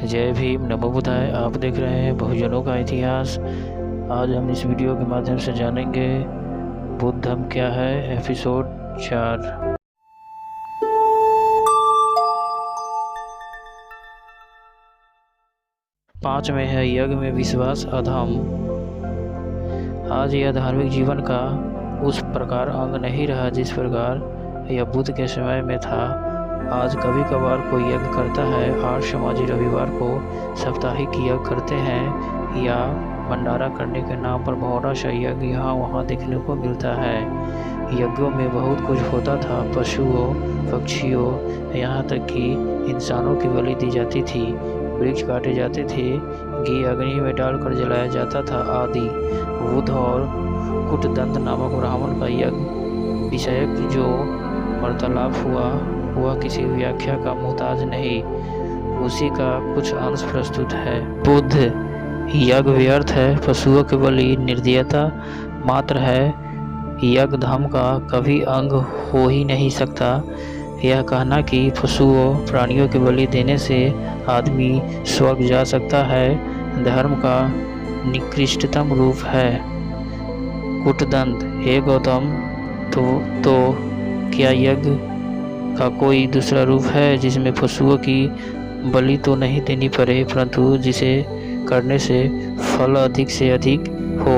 जय भीम, नमो बुद्धाय। आप देख रहे हैं बहुजनों का इतिहास। आज हम इस वीडियो के माध्यम से जानेंगे बुद्ध धर्म क्या है। एपिसोड 4। पाँच में है यज्ञ में विश्वास अधम। आज यह धार्मिक जीवन का उस प्रकार अंग नहीं रहा जिस प्रकार यह बुद्ध के समय में था। आज कभी कभार कोई यज्ञ करता है। आर्य समाजी रविवार को साप्ताहिक यज्ञ करते हैं या भंडारा करने के नाम पर बहुरा सा यज्ञ यहाँ वहाँ देखने को मिलता है। यज्ञों में बहुत कुछ होता था। पशुओं, पक्षियों, यहाँ तक कि इंसानों की बलि दी जाती थी। वृक्ष काटे जाते थे, घी अग्नि में डालकर जलाया जाता था आदि। बुद्ध और कुटदंत नामक ब्राह्मण का यज्ञ विषयक जो वार्तालाप हुआ किसी व्याख्या का मुहताज नहीं। उसी का कुछ अंश प्रस्तुत है। बुद्ध यज्ञ व्यर्थ है, पशुओं की बलि निर्दयता मात्र है। यज्ञ धर्म का कभी अंग हो ही नहीं सकता। यह कहना कि पशुओं प्राणियों की बलि देने से आदमी स्वर्ग जा सकता है, धर्म का निकृष्टतम रूप है। कुटदंत, हे गौतम, तो क्या यज्ञ का कोई दूसरा रूप है जिसमें पशुओं की बलि तो नहीं देनी पड़े, परंतु जिसे करने से फल अधिक से अधिक हो,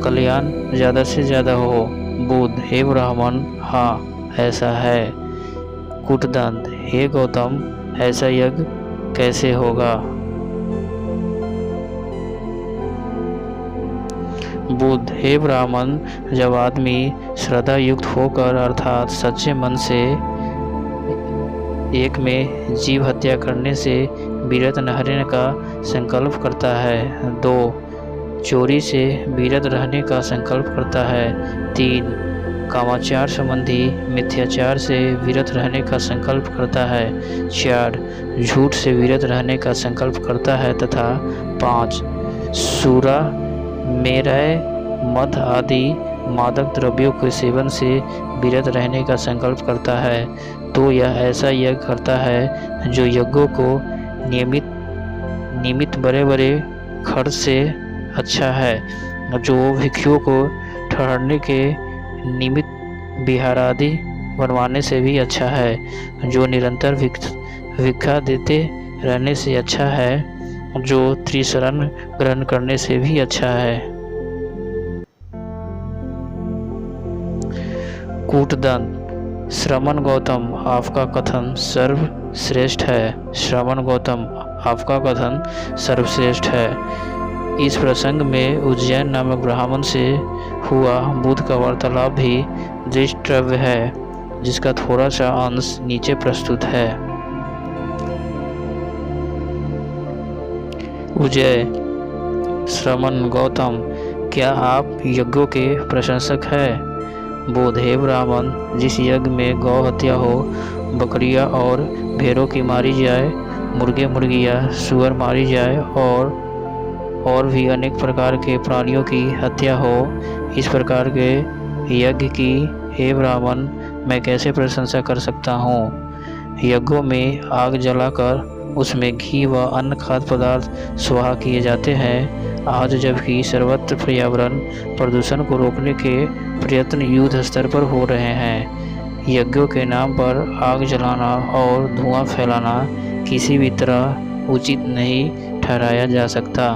कल्याण ज़्यादा से ज़्यादा हो? बुद्ध, हे ब्राह्मण, हाँ ऐसा है। कुटदंत, हे गौतम, ऐसा यज्ञ कैसे होगा? बुद्ध, हे ब्राह्मण, जब आदमी श्रद्धा युक्त होकर अर्थात सच्चे मन से एक में जीव हत्या करने से विरत रहने का संकल्प करता है। 2. चोरी से विरत रहने का संकल्प करता है। 3. कामाचार संबंधी मिथ्याचार से विरत रहने का संकल्प करता है। 4. झूठ से विरत रहने का संकल्प करता है तथा 5. सूरा, मेरय, मद आदि मादक द्रव्यों के सेवन से विरत रहने का संकल्प करता है। तो यह ऐसा यज्ञ करता है जो यज्ञों को नियमित बड़े बड़े खर्च से अच्छा है, जो भिक्षुओं को ठहरने के निमित्त विहार आदि बनवाने से भी अच्छा है, जो निरंतर भिक्षा देते रहने से अच्छा है, जो त्रिशरण ग्रहण करने से भी अच्छा है। कूटदंत, श्रमण गौतम, आपका कथन सर्वश्रेष्ठ है। श्रमण गौतम, आपका कथन सर्वश्रेष्ठ है। इस प्रसंग में उज्जैन नामक ब्राह्मण से हुआ बुद्ध का वार्तालाप भी दृष्टव्य है, जिसका थोड़ा सा अंश नीचे प्रस्तुत है। उज्जय, श्रमण गौतम, क्या आप यज्ञों के प्रशंसक हैं? बुद्ध, हे ब्राह्मण, जिस यज्ञ में गौ हत्या हो, बकरियां और भेड़ों की मारी जाए, मुर्गे मुर्गियां, सुअर मारी जाए और भी अनेक प्रकार के प्राणियों की हत्या हो, इस प्रकार के यज्ञ की, हे ब्राह्मण, मैं कैसे प्रशंसा कर सकता हूँ? यज्ञों में आग जलाकर उसमें घी व अन्य खाद्य पदार्थ स्वाहा किए जाते हैं। आज जबकि सर्वत्र पर्यावरण प्रदूषण को रोकने के प्रयत्न युद्ध स्तर पर हो रहे हैं, यज्ञों के नाम पर आग जलाना और धुआं फैलाना किसी भी तरह उचित नहीं ठहराया जा सकता।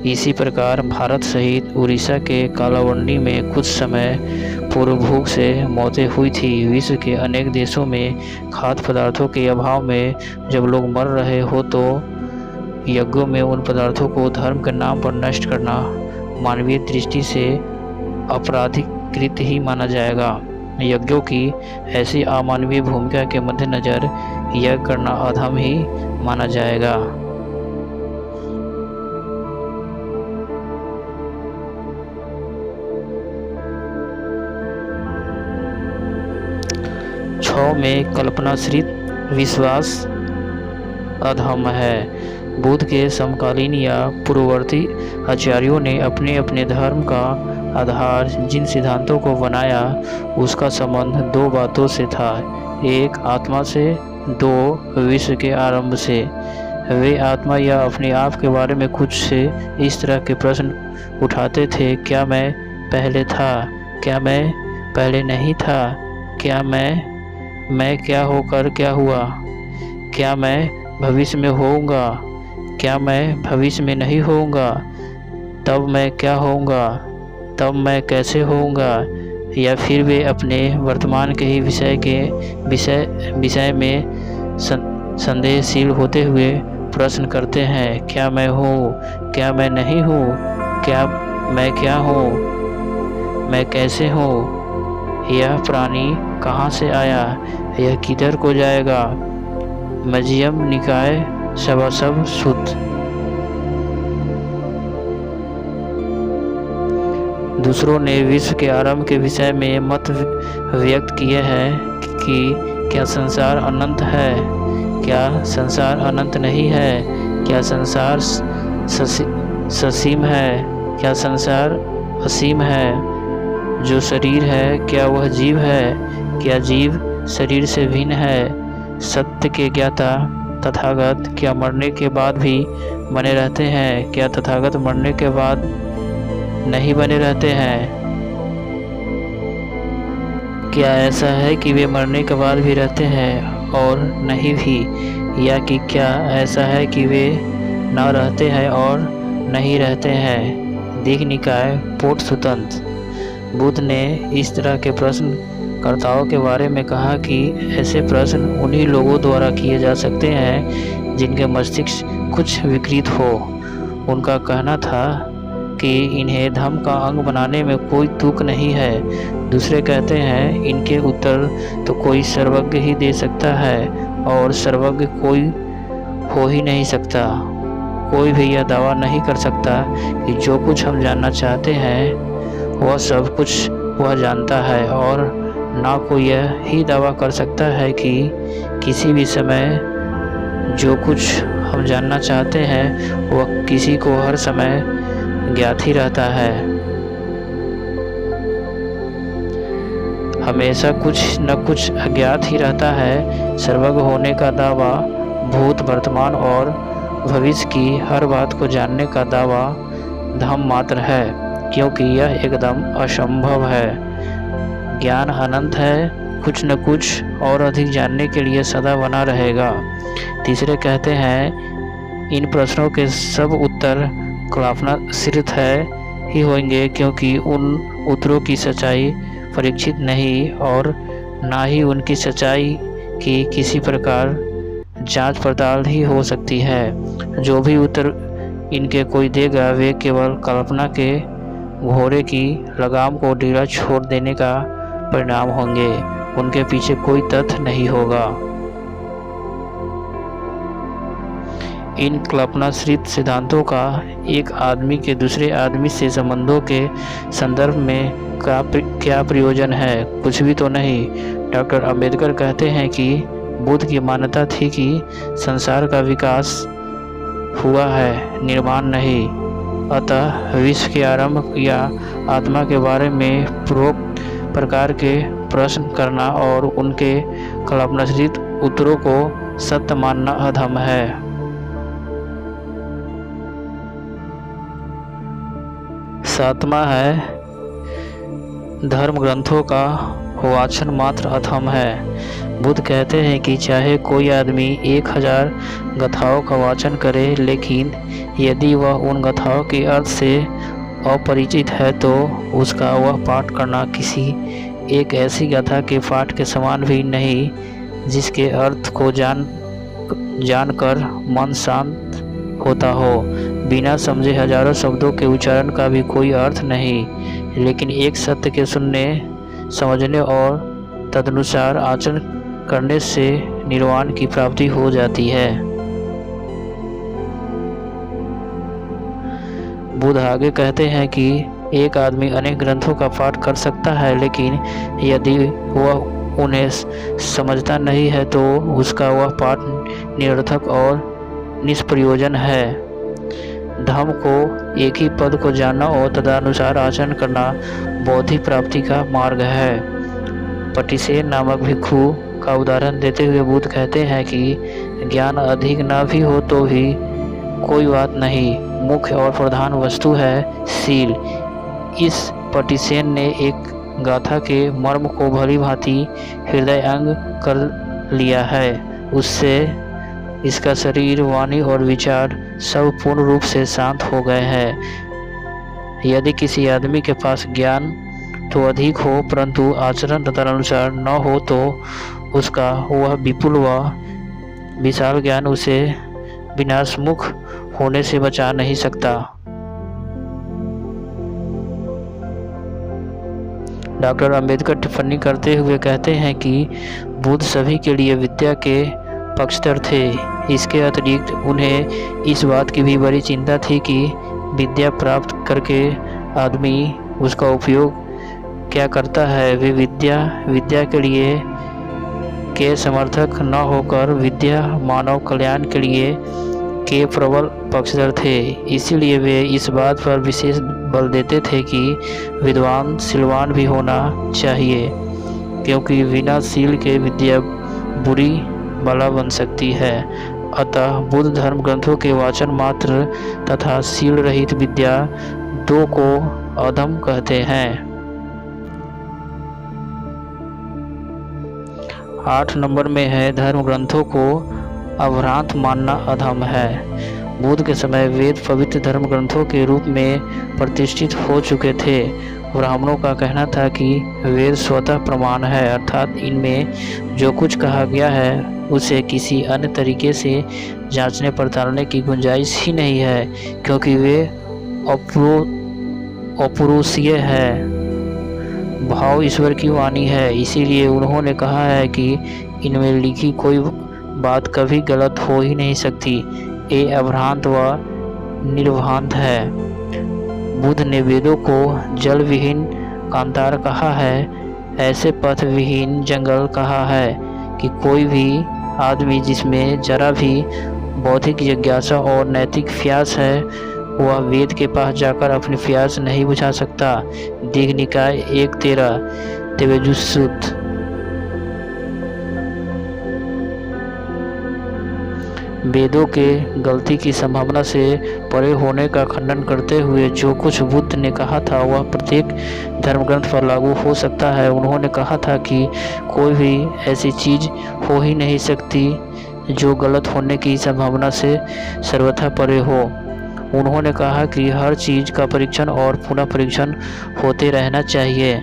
इसी प्रकार भारत सहित उड़ीसा के कालावंडी में कुछ समय पूर्व भूख से मौतें हुई थी। विश्व के अनेक देशों में खाद्य पदार्थों के अभाव में जब लोग मर रहे हो, तो यज्ञों में उन पदार्थों को धर्म के नाम पर नष्ट करना मानवीय दृष्टि से आपराधिक कृत्य ही माना जाएगा। यज्ञों की ऐसी अमानवीय भूमिका के मद्देनजर यज्ञ करना अधम ही माना जाएगा। में कल्पनाश्रित विश्वास अधम है। बुद्ध के समकालीन या पूर्ववर्ती आचार्यों ने अपने अपने धर्म का आधार जिन सिद्धांतों को बनाया, उसका संबंध दो बातों से था। एक आत्मा से, दो विश्व के आरंभ से। वे आत्मा या अपने आप के बारे में कुछ से इस तरह के प्रश्न उठाते थे, क्या मैं पहले था, क्या मैं पहले नहीं था, क्या मैं क्या होकर क्या हुआ, क्या मैं भविष्य में होऊंगा, क्या मैं भविष्य में नहीं होऊंगा, तब मैं क्या होऊंगा, तब मैं कैसे होऊंगा। या फिर वे अपने वर्तमान के ही विषय में संदेहशील होते हुए प्रश्न करते हैं, क्या मैं हूँ, क्या मैं नहीं हूँ, मैं क्या हूँ, मैं कैसे हूँ, यह प्राणी कहाँ से आया, यह किधर को जाएगा। मध्यम निकाय सभासद सूत्र। दूसरों ने विश्व के आरंभ के विषय में मत व्यक्त किए हैं कि क्या संसार अनंत है, क्या संसार अनंत नहीं है, क्या संसार ससीम है, क्या संसार असीम है। जो शरीर है क्या वह जीव है, क्या जीव शरीर से भिन्न है। सत्य के ज्ञाता तथागत क्या मरने के बाद भी बने रहते हैं, क्या तथागत मरने के बाद नहीं बने रहते हैं। क्या ऐसा है कि वे मरने के बाद भी रहते हैं और नहीं भी, या कि क्या ऐसा है कि वे न रहते हैं और नहीं रहते हैं। दीघ निकाय पोट सुतंत्र। बुद्ध ने इस तरह के प्रश्नकर्ताओं के बारे में कहा कि ऐसे प्रश्न उन्हीं लोगों द्वारा किए जा सकते हैं जिनके मस्तिष्क कुछ विकृत हो। उनका कहना था कि इन्हें धर्म का अंग बनाने में कोई तुक नहीं है। दूसरे कहते हैं इनके उत्तर तो कोई सर्वज्ञ ही दे सकता है, और सर्वज्ञ कोई हो ही नहीं सकता। कोई भी यह दावा नहीं कर सकता कि जो कुछ हम जानना चाहते हैं वह सब कुछ वह जानता है, और ना कोई यह ही दावा कर सकता है कि किसी भी समय जो कुछ हम जानना चाहते हैं वह किसी को हर समय ज्ञात ही रहता है। हमेशा कुछ न कुछ अज्ञात ही रहता है। सर्वज्ञ होने का दावा, भूत, वर्तमान और भविष्य की हर बात को जानने का दावा धर्म मात्र है, क्योंकि यह एकदम असंभव है। ज्ञान अनंत है, कुछ न कुछ और अधिक जानने के लिए सदा बना रहेगा। तीसरे कहते हैं इन प्रश्नों के सब उत्तर कल्पनाश्रित है ही होंगे, क्योंकि उन उत्तरों की सच्चाई परीक्षित नहीं और ना ही उनकी सच्चाई की किसी प्रकार जांच पड़ताल ही हो सकती है। जो भी उत्तर इनके कोई देगा वे केवल कल्पना के घोड़े की लगाम को ढीला छोड़ देने का परिणाम होंगे। उनके पीछे कोई तथ्य नहीं होगा। इन कल्पनाश्रित सिद्धांतों का एक आदमी के दूसरे आदमी से संबंधों के संदर्भ में क्या प्रयोजन है? कुछ भी तो नहीं। डॉक्टर अंबेडकर कहते हैं कि बुद्ध की मान्यता थी कि संसार का विकास हुआ है, निर्माण नहीं। अतः विश्व के आरंभ या आत्मा के बारे में पूर्वोक्त प्रकार के प्रश्न करना और उनके कल्पनाश्रित उत्तरों को सत्य मानना अधम है। सातवां है धर्म ग्रंथों का वाचन मात्र अधम है। बुद्ध कहते हैं कि चाहे कोई आदमी 1000 गाथाओं का वाचन करे, लेकिन यदि वह उन गाथाओं के अर्थ से अपरिचित है तो उसका वह पाठ करना किसी एक ऐसी गाथा के पाठ के समान भी नहीं जिसके अर्थ को जानकर मन शांत होता हो। बिना समझे हजारों शब्दों के उच्चारण का भी कोई अर्थ नहीं, लेकिन एक सत्य के सुनने, समझने और तदनुसार आचरण करने से निर्वाण की प्राप्ति हो जाती है। बुद्ध आगे कहते हैं कि एक आदमी अनेक ग्रंथों का पाठ कर सकता है, लेकिन यदि वह उन्हें समझता नहीं है तो उसका वह पाठ निरर्थक और निष्प्रयोजन है। धर्म को एक ही पद को जानना और तदनुसार आचरण करना बौद्धिक प्राप्ति का मार्ग है। पटिसेन नामक भिक्षु का उदाहरण देते हुए बुद्ध कहते हैं कि ज्ञान अधिक ना भी हो तो भी कोई बात नहीं, मुख्य और प्रधान वस्तु है सील। इस पटिसेन ने एक गाथा के मर्म को भली भांति हृदयंग कर लिया है। उससे इसका शरीर, वाणी और विचार सब पूर्ण रूप से शांत हो गए हैं। यदि किसी आदमी के पास ज्ञान तो अधिक हो परंतु आचरण तदनुसार न हो तो उसका वह विपुल व विशाल ज्ञान उसे विनाशमुख होने से बचा नहीं सकता। डॉक्टर अंबेडकर टिप्पणी करते हुए कहते हैं कि बुद्ध सभी के लिए विद्या के पक्षधर थे। इसके अतिरिक्त उन्हें इस बात की भी बड़ी चिंता थी कि विद्या प्राप्त करके आदमी उसका उपयोग क्या करता है। वे विद्या के लिए के समर्थक न होकर विद्या मानव कल्याण के लिए के प्रबल पक्षधर थे। इसीलिए वे इस बात पर विशेष बल देते थे कि विद्वान शीलवान भी होना चाहिए, क्योंकि बिना शील के विद्या बुरी बला बन सकती है। अतः बुद्ध धर्म ग्रंथों के वाचन मात्र तथा शील रहित विद्या दो को अधम कहते हैं। 8 नंबर में है धर्म ग्रंथों को अभ्रांत मानना अधम है। बुद्ध के समय वेद पवित्र धर्म ग्रंथों के रूप में प्रतिष्ठित हो चुके थे। ब्राह्मणों का कहना था कि वेद स्वतः प्रमाण है, अर्थात इनमें जो कुछ कहा गया है उसे किसी अन्य तरीके से जांचने पड़तालने की गुंजाइश ही नहीं है, क्योंकि वे अपरुषीय है, भाव ईश्वर की वाणी है। इसीलिए उन्होंने कहा है कि इनमें लिखी कोई बात कभी गलत हो ही नहीं सकती। ये अभ्रांत व निर्भ्रांत है। बुद्ध ने वेदों को जल विहीन कांतार कहा है, ऐसे पथ विहीन जंगल कहा है कि कोई भी आदमी जिसमें जरा भी बौद्धिक जिज्ञासा और नैतिक प्यास है वह वेद के पास जाकर अपनी प्यास नहीं बुझा सकता। दीघ निकाय 1:13 तेवजुसुत। वेदों के गलती की संभावना से परे होने का खंडन करते हुए जो कुछ बुद्ध ने कहा था वह प्रत्येक धर्मग्रंथ पर लागू हो सकता है। उन्होंने कहा था कि कोई भी ऐसी चीज़ हो ही नहीं सकती जो गलत होने की संभावना से सर्वथा परे हो। उन्होंने कहा कि हर चीज़ का परीक्षण और पुनः परीक्षण होते रहना चाहिए।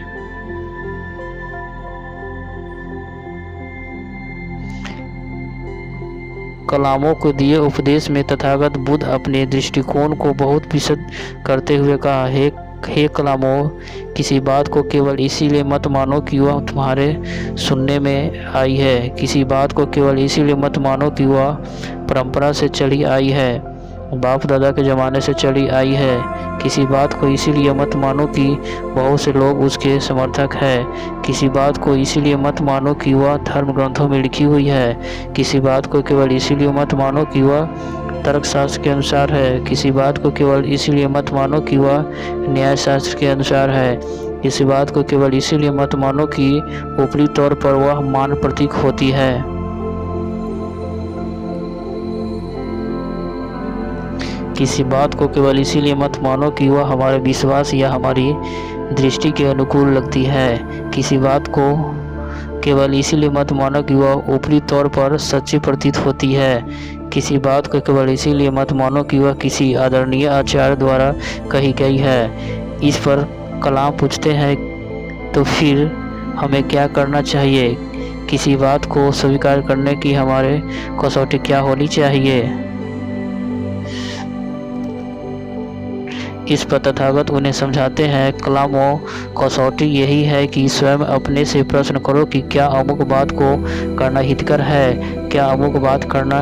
कलामों को दिए उपदेश में तथागत बुद्ध अपने दृष्टिकोण को बहुत विशद करते हुए कहा, हे कलामों, किसी बात को केवल इसीलिए मत मानो कि वह तुम्हारे सुनने में आई है, किसी बात को केवल इसीलिए मत मानो कि वह परंपरा से चली आई है, बाप दादा के ज़माने से चली आई है, किसी बात को इसीलिए मत मानो कि बहुत से लोग उसके समर्थक हैं, किसी बात को इसीलिए मत मानो कि वह धर्म ग्रंथों में लिखी हुई है, किसी बात को केवल इसीलिए मत मानो कि वह तर्कशास्त्र के अनुसार है, किसी बात को केवल इसीलिए मत मानो कि वह न्यायशास्त्र के अनुसार है, किसी बात को केवल इसीलिए मत मानो कि ऊपरी तौर पर वह मान प्रतीक होती है। किसी बात को केवल इसीलिए मत मानो कि वह हमारे विश्वास या हमारी दृष्टि के अनुकूल लगती है, किसी बात को केवल इसीलिए मत मानो कि वह ऊपरी तौर पर सच्ची प्रतीत होती है, किसी बात को केवल इसीलिए मत मानो कि वह किसी आदरणीय आचार्य द्वारा कही गई है। इस पर कलाम पूछते हैं तो फिर हमें क्या करना चाहिए? किसी बात को स्वीकार करने की हमारे कसौटी क्या होनी चाहिए? इस पर तथागत उन्हें समझाते हैं, कलामों, कसौटी यही है कि स्वयं अपने से प्रश्न करो कि क्या अमुक बात को करना हितकर है, क्या अमुक बात करना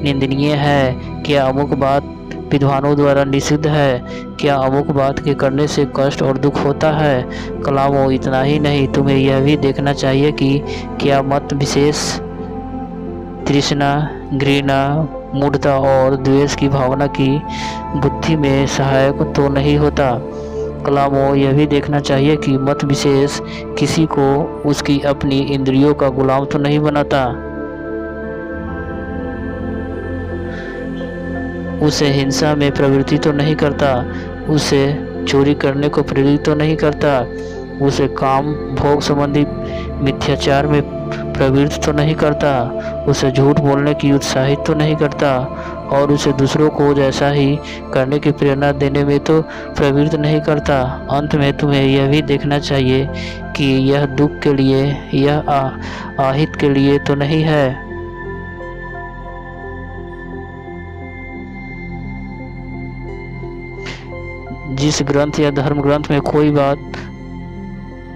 निंदनीय है, क्या अमुक बात विद्वानों द्वारा निषिद्ध है, क्या अमुक बात के करने से कष्ट और दुख होता है। कलामों, इतना ही नहीं, तुम्हें यह भी देखना चाहिए कि क्या मत विशेष तृष्णा, घृणा, मूढ़ता और द्वेष की भावना की बुद्धि में सहायक तो नहीं होता। कलामों यह भी देखना चाहिए कि मत विशेष किसी को उसकी अपनी इंद्रियों का गुलाम तो नहीं बनाता, उसे हिंसा में प्रवृत्ति तो नहीं करता, उसे चोरी करने को प्रेरित तो नहीं करता, उसे काम भोग संबंधी मिथ्याचार में प्रवृत्त तो नहीं करता, उसे झूठ बोलने की उत्साहित तो नहीं करता और उसे दूसरों को जैसा ही करने की प्रेरणा देने में तो प्रवृत्त नहीं करता। अंत में तुम्हें यह भी देखना चाहिए कि यह दुख के लिए, यह आहित के लिए तो नहीं है। जिस ग्रंथ या धर्म ग्रंथ में कोई बात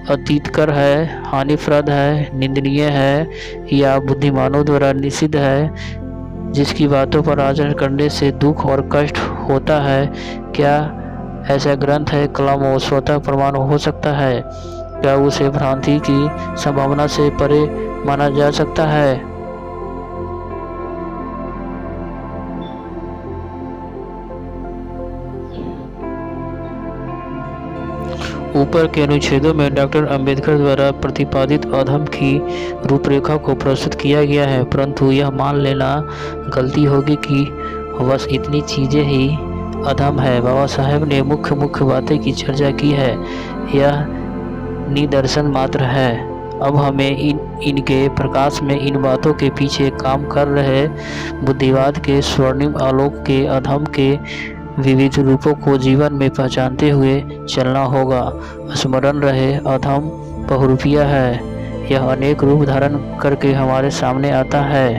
अतीतकर है, हानिप्रद है, निंदनीय है या बुद्धिमानों द्वारा निषिद्ध है, जिसकी बातों पर आचरण करने से दुख और कष्ट होता है, क्या ऐसा ग्रंथ है कलम स्वतः प्रमाण हो सकता है? क्या उसे भ्रांति की संभावना से परे माना जा सकता है? ऊपर के अनुच्छेदों में डॉक्टर अंबेडकर द्वारा प्रतिपादित अधम की रूपरेखा को प्रस्तुत किया गया है, परंतु यह मान लेना गलती होगी कि बस इतनी चीज़ें ही अधम है। बाबा साहेब ने मुख्य बातें की चर्चा की है, यह निदर्शन मात्र है। अब हमें इनके प्रकाश में इन बातों के पीछे काम कर रहे बुद्धिवाद के स्वर्णिम आलोक के अधम के विविध रूपों को जीवन में पहचानते हुए चलना होगा। स्मरण रहे, अधम बहुरूपिया है, यह अनेक रूप धारण करके हमारे सामने आता है।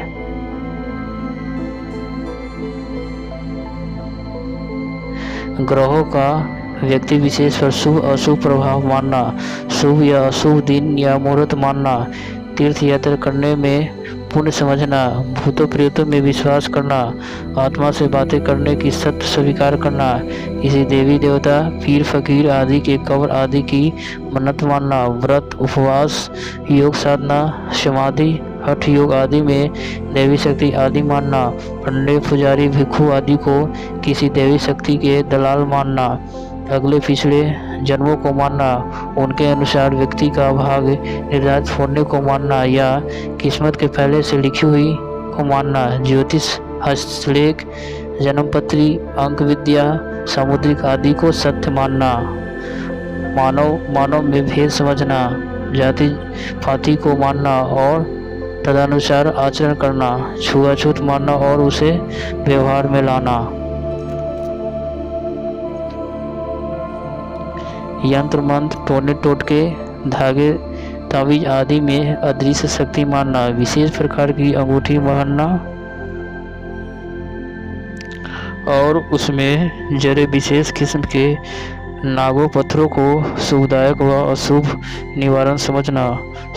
ग्रहों का व्यक्ति विशेष पर शुभ अशुभ प्रभाव मानना, शुभ या अशुभ दिन या मुहूर्त मानना, तीर्थ यात्रा करने में पुण्य समझना, भूतों प्रेतों में विश्वास करना, आत्मा से बातें करने की सत्य स्वीकार करना, किसी देवी देवता पीर फकीर आदि के कब्र आदि की मन्नत मानना, व्रत उपवास योग साधना समाधि हठ योग आदि में देवी शक्ति आदि मानना, पंडित पुजारी भिक्षु आदि को किसी देवी शक्ति के दलाल मानना, अगले पिछले जन्मों को मानना, उनके अनुसार व्यक्ति का भाग निर्धारित होने को मानना या किस्मत के पहले से लिखी हुई को मानना, ज्योतिष हस्तलेख जन्मपत्री अंक विद्या सामुद्रिक आदि को सत्य मानना, मानव में भेद समझना, जाति पाति को मानना और तदनुसार आचरण करना, छुआछूत मानना और उसे व्यवहार में लाना, यंत्र मंत्र टोने टोटके धागे तावीज आदि में अदृश्य शक्ति मानना, विशेष प्रकार की अंगूठी पहनना और उसमें जड़े विशेष किस्म के नागों पत्थरों को शुभदायक व अशुभ निवारण समझना,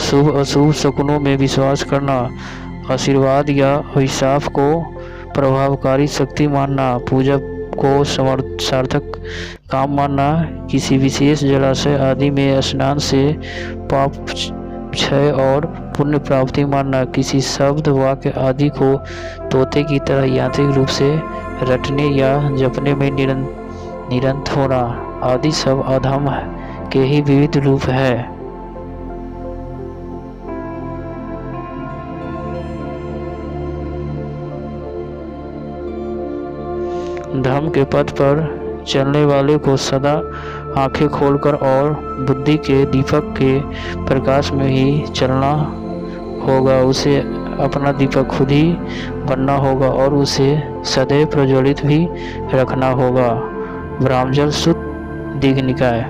शुभ अशुभ शकुनों में विश्वास करना, आशीर्वाद या अभिशाप को प्रभावकारी शक्ति मानना, पूजा को सार्थक काम मानना, किसी विशेष जलाशय आदि में स्नान से पाप क्षय और पुण्य प्राप्ति मानना, किसी शब्द वाक्य आदि को तोते की तरह यांत्रिक रूप से रटने या जपने में निरंतर होना आदि सब अधम के ही विविध रूप है। धर्म के पथ पर चलने वाले को सदा आंखें खोलकर और बुद्धि के दीपक के प्रकाश में ही चलना होगा। उसे अपना दीपक खुद ही बनना होगा और उसे सदैव प्रज्वलित भी रखना होगा। ब्रह्मजल सुत्त दीघ निकाय।